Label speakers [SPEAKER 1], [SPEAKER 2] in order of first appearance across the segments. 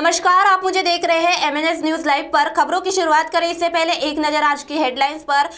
[SPEAKER 1] नमस्कार, आप मुझे देख रहे हैं MNS न्यूज लाइव पर। खबरों की शुरुआत करें इससे पहले एक नजर आज की हेडलाइंस पर।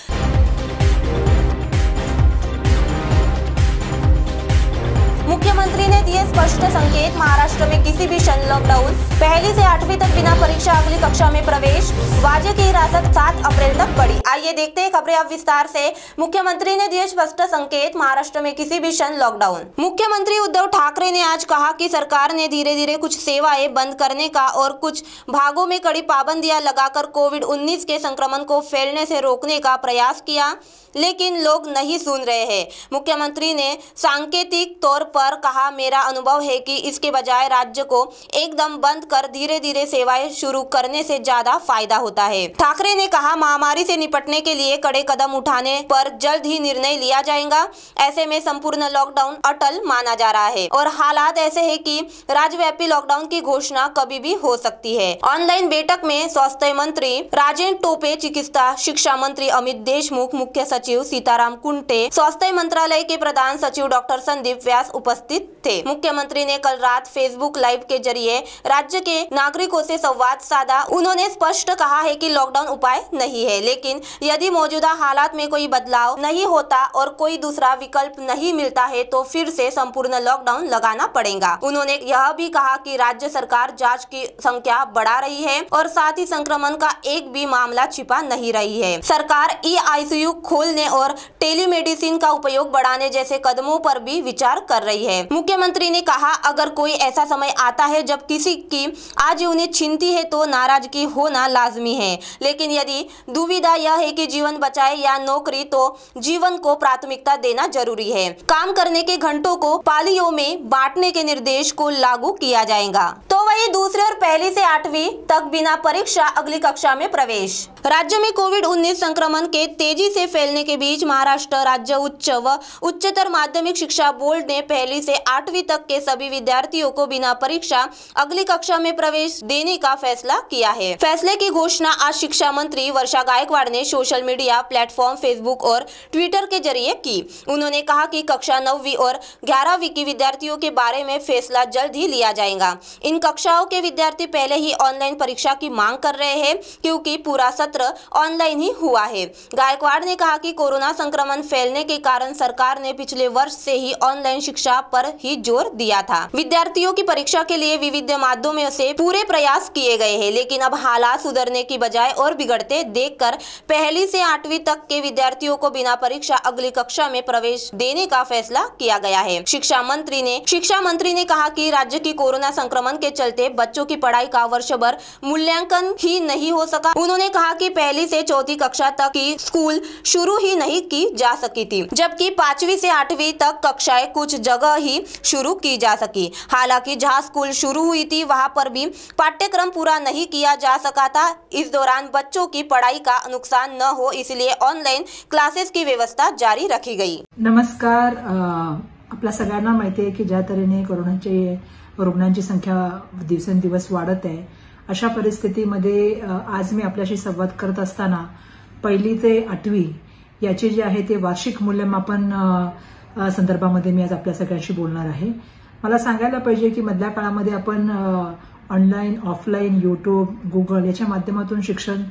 [SPEAKER 1] मुख्यमंत्री ने दिए स्पष्ट संकेत, महाराष्ट्र में किसी भी क्षण लॉकडाउन। पहली से 8वीं तक बिना परीक्षा अगली कक्षा में प्रवेश। वाजे की हिरासत 7 अप्रैल तक बढ़ी। आइए देखते हैं खबरें अब विस्तार से। मुख्यमंत्री ने दिए स्पष्ट संकेत, महाराष्ट्र में किसी भी क्षण लॉकडाउन। मुख्यमंत्री उद्धव ठाकरे ने आज कहा कि सरकार ने धीरे धीरे कुछ सेवाएं बंद करने का और कुछ भागों में कड़ी पाबंदियां लगाकर कोविड-19 के संक्रमण को फैलने से रोकने का प्रयास किया, लेकिन लोग नहीं सुन रहे हैं। मुख्यमंत्री ने सांकेतिक तौर पर कहा, मेरा अनुभव है कि इसके बजाय राज्य को एकदम बंद कर धीरे धीरे सेवाएं शुरू करने से ज्यादा फायदा होता है। ठाकरे ने कहा, महामारी से निपटने के लिए कड़े कदम उठाने पर जल्द ही निर्णय लिया जाएगा। ऐसे में संपूर्ण लॉकडाउन अटल माना जा रहा है और हालात ऐसे है कि राज्यव्यापी लॉकडाउन की घोषणा कभी भी हो सकती है। ऑनलाइन बैठक में स्वास्थ्य मंत्री राजेंद्र टोपे, चिकित्सा शिक्षा मंत्री अमित देशमुख, मुख्य सचिव सीताराम कुंटे, स्वास्थ्य मंत्रालय के प्रधान सचिव डॉक्टर संदीप व्यास उपस्थित थे। मुख्यमंत्री ने कल रात फेसबुक लाइव के जरिए राज्य के नागरिकों से संवाद साधा। उन्होंने स्पष्ट कहा है कि लॉकडाउन उपाय नहीं है, लेकिन यदि मौजूदा हालात में कोई बदलाव नहीं होता और कोई दूसरा विकल्प नहीं मिलता है तो फिर से संपूर्ण लॉकडाउन लगाना पड़ेगा। उन्होंने यह भी कहा कि राज्य सरकार जांच की संख्या बढ़ा रही है और साथ ही संक्रमण का एक भी मामला छिपा नहीं रही है। सरकार ICU खोलने और टेलीमेडिसिन का उपयोग बढ़ाने जैसे कदमों पर भी विचार कर रही है। मुख्यमंत्री ने कहा, अगर कोई ऐसा समय आता है जब किसी की आजीवनी छिनती है तो नाराजगी होना लाजमी है, लेकिन यदि दुविधा यह है कि जीवन बचाए या नौकरी, तो जीवन को प्राथमिकता देना जरूरी है। काम करने के घंटों को पालियों में बांटने के निर्देश को लागू किया जाएगा। तो वही दूसरी और पहली से 8वीं तक बिना परीक्षा अगली कक्षा में प्रवेश। राज्य में कोविड-19 संक्रमण के तेजी से फैलने के बीच महाराष्ट्र राज्य उच्च व उच्चतर माध्यमिक शिक्षा बोर्ड ने पहली से 8वीं तक के सभी विद्यार्थियों को बिना परीक्षा अगली कक्षा में प्रवेश देने का फैसला किया है। फैसले की घोषणा आज शिक्षा मंत्री वर्षा गायकवाड़ ने सोशल मीडिया प्लेटफॉर्म फेसबुक और ट्विटर के जरिए की। उन्होंने कहा कि कक्षा 9वीं और 11वीं की विद्यार्थियों के बारे में फैसला जल्द ही लिया जाएगा। इन कक्षाओं के विद्यार्थी पहले ही ऑनलाइन परीक्षा की मांग कर रहे हैं, क्योंकि पूरा सत्र ऑनलाइन ही हुआ है। गायकवाड़ ने कहा कि कोरोना संक्रमण फैलने के कारण सरकार ने पिछले वर्ष से ही ऑनलाइन शिक्षा पर ही जोर दिया था। विद्यार्थियों की परीक्षा के लिए विविध माध्यमों से पूरे प्रयास किए गए हैं, लेकिन अब हालात सुधरने की बजाय और बिगड़ते देखकर पहली से 8वीं तक के विद्यार्थियों को बिना परीक्षा अगली कक्षा में प्रवेश देने का फैसला किया गया है। शिक्षा मंत्री ने कहा कि राज्य की कोरोना संक्रमण के चलते बच्चों की पढ़ाई का वर्षभर मूल्यांकन ही नहीं हो सका। उन्होंने कहा कि पहली से 4वीं कक्षा तक की स्कूल शुरू ही नहीं की जा सकी थी, जबकि 5वीं से 8वीं तक कक्षाएं कुछ जगह ही शुरू की जा सकी। हालांकि जहां स्कूल शुरू हुई थी वहां पर भी पाठ्यक्रम पूरा नहीं किया जा सका था। इस दौरान बच्चों की पढ़ाई का नुकसान न हो, इसलिए ऑनलाइन क्लासेस की व्यवस्था जारी रखी गई।
[SPEAKER 2] नमस्कार, आपल्या सगळ्यांना माहिती आहे की ज्या तऱ्हेने कोरोनाचे रुग्णांची संख्या दिवसेंदिवस वाढत आहे, अशा परिस्थितीमध्ये आज मी आपल्याशी संवाद करत असताना 1ली ते 8वी याचे जे आहे ते वार्षिक मूल्यमापन संदर्भामध्ये मी आज आपल्या सगळ्यांशी बोलणार आहे। मला सांगायला पाहिजे की मधल्या काळामध्ये आपण ऑनलाईन, ऑफलाईन, YouTube, Google याच्या माध्यमातून शिक्षण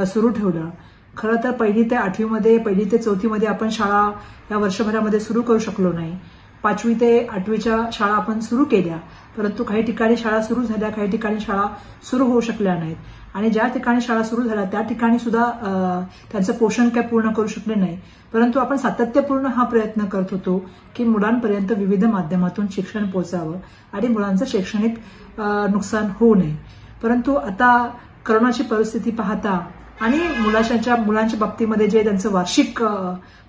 [SPEAKER 2] सुरू ठेवलं। खरं तर 1ली ते 8वीमध्ये, 1ली ते 4थीमध्ये आपण शाळा या वर्षभरामध्ये सुरू करू शकलो नाही। 5वी ते 8वीच्या शाळा आपण सुरू केल्या, परंतु काही ठिकाणी शाळा सुरू झाल्या, काही ठिकाणी शाळा सुरू होऊ शकल्या नाहीत आणि ज्या ठिकाणी शाळा सुरू झाल्या त्या ठिकाणी सुद्धा त्यांचं पोषण काय पूर्ण करू शकले नाही। परंतु आपण सातत्यपूर्ण हा प्रयत्न करत होतो की मुलांपर्यंत विविध माध्यमातून शिक्षण पोहोचावं आणि मुलांचं शैक्षणिक नुकसान होऊ नये। परंतु आता कोरोनाची परिस्थिती पाहता आणि मुलांच्या बाबतीमध्ये जे त्यांचं वार्षिक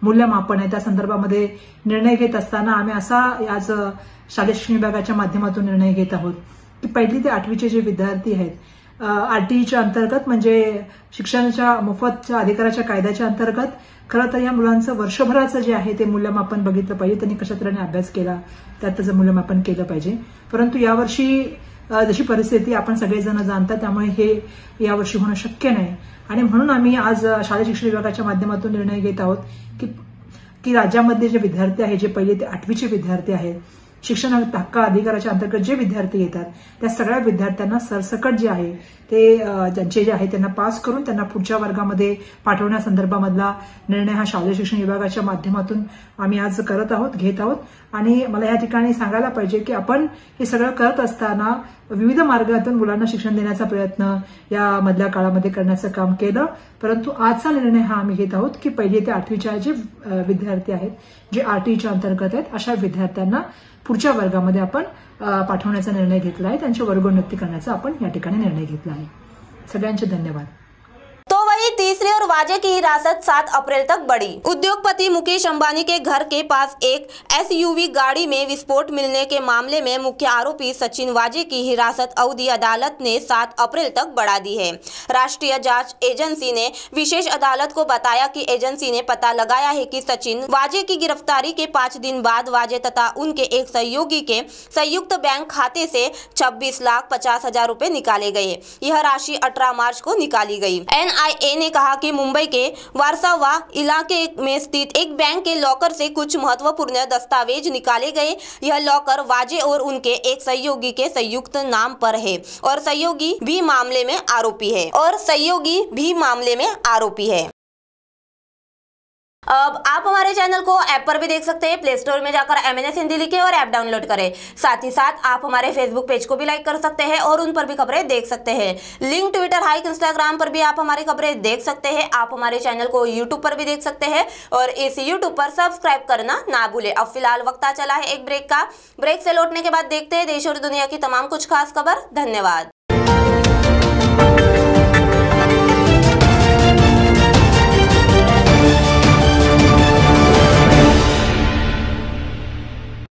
[SPEAKER 2] मूल्यमापन आहे त्या संदर्भामध्ये निर्णय घेत असताना आम्ही असा आज शालेय शिक्षण विभागाच्या माध्यमातून निर्णय घेत आहोत की 1ली ते 8वीचे जे विद्यार्थी आहेत, RTEच्या अंतर्गत म्हणजे शिक्षणाच्या मोफतच्या अधिकाराच्या कायद्याच्या अंतर्गत खरं तर या मुलांचं वर्षभराचं जे आहे ते मूल्यमापन बघितलं पाहिजे, त्यांनी कशा तऱ्हेने अभ्यास केला त्यात त्याचं मूल्यमापन केलं पाहिजे। परंतु यावर्षी जशी परिस्थिती आपण सगळेजण जाणता, त्यामुळे हे यावर्षी होणं शक्य नाही आणि म्हणून आम्ही आज शालेय शिक्षण विभागाच्या माध्यमातून निर्णय घेत आहोत की राज्यामध्ये जे विद्यार्थी आहेत, जे 1ली ते 8वीचे विद्यार्थी आहेत शिक्षण हक्क अधिकाराच्या अंतर्गत जे विद्यार्थी येतात त्या सगळ्या विद्यार्थ्यांना सरसकट जे आहे ते ज्यांचे जे आहे त्यांना पास करून त्यांना पुढच्या वर्गामध्ये पाठवण्यासंदर्भामधला निर्णय हा शालेय शिक्षण विभागाच्या माध्यमातून आम्ही आज घेत आहोत. आणि मला या ठिकाणी सांगायला पाहिजे की आपण हे सगळं करत असताना विविध मार्गातून मुलांना शिक्षण देण्याचा प्रयत्न या मधल्या काळामध्ये करण्याचं काम केलं. परंतु आजचा निर्णय हा आम्ही घेत आहोत की 1ली ते 8वीच्या जे विद्यार्थी आहेत, जे RTEच्या अंतर्गत आहेत, अशा विद्यार्थ्यांना पुढच्या वर्गामध्ये आपण पाठवण्याचा निर्णय घेतला आहे. त्यांची वर्गोन्नती करण्याचा आपण या ठिकाणी निर्णय घेतला आहे. सगळ्यांचे धन्यवाद.
[SPEAKER 1] तो वही तीसरी और वाजे की हिरासत 7 अप्रैल तक बढ़ी। उद्योगपति मुकेश अंबानी के घर के पास एक SUV गाड़ी में विस्फोट मिलने के मामले में मुख्य आरोपी सचिन वाजे की हिरासत अवधि अदालत ने 7 अप्रैल तक बढ़ा दी है। राष्ट्रीय जांच एजेंसी ने विशेष अदालत को बताया कि एजेंसी ने पता लगाया है कि सचिन वाजे की गिरफ्तारी के 5 दिन बाद वाजे तथा उनके एक सहयोगी के संयुक्त बैंक खाते से 26,50,000 रुपए निकाले गए। यह राशि 18 मार्च को निकाली गई। NIA ने कहा कि मुंबई के वारसावा इलाके में स्थित एक बैंक के लॉकर से कुछ महत्वपूर्ण दस्तावेज निकाले गए। यह लॉकर वाजे और उनके एक सहयोगी के संयुक्त नाम पर है और सहयोगी भी मामले में आरोपी है। अब आप हमारे चैनल को ऐप पर भी देख सकते हैं। प्ले स्टोर में जाकर MNS हिंदी लिखें और ऐप डाउनलोड करें। साथ ही साथ आप हमारे फेसबुक पेज को भी लाइक कर सकते हैं और उन पर भी खबरें देख सकते हैं। लिंक ट्विटर, हाइक, इंस्टाग्राम पर भी आप हमारी खबरें देख सकते हैं। आप हमारे चैनल को यूट्यूब पर भी देख सकते हैं और इस यूट्यूब पर सब्सक्राइब करना ना भूलें। अब फिलहाल वक्त आ चला है एक ब्रेक का। ब्रेक से लौटने के बाद देखते हैं देश और दुनिया की तमाम कुछ खास खबर। धन्यवाद।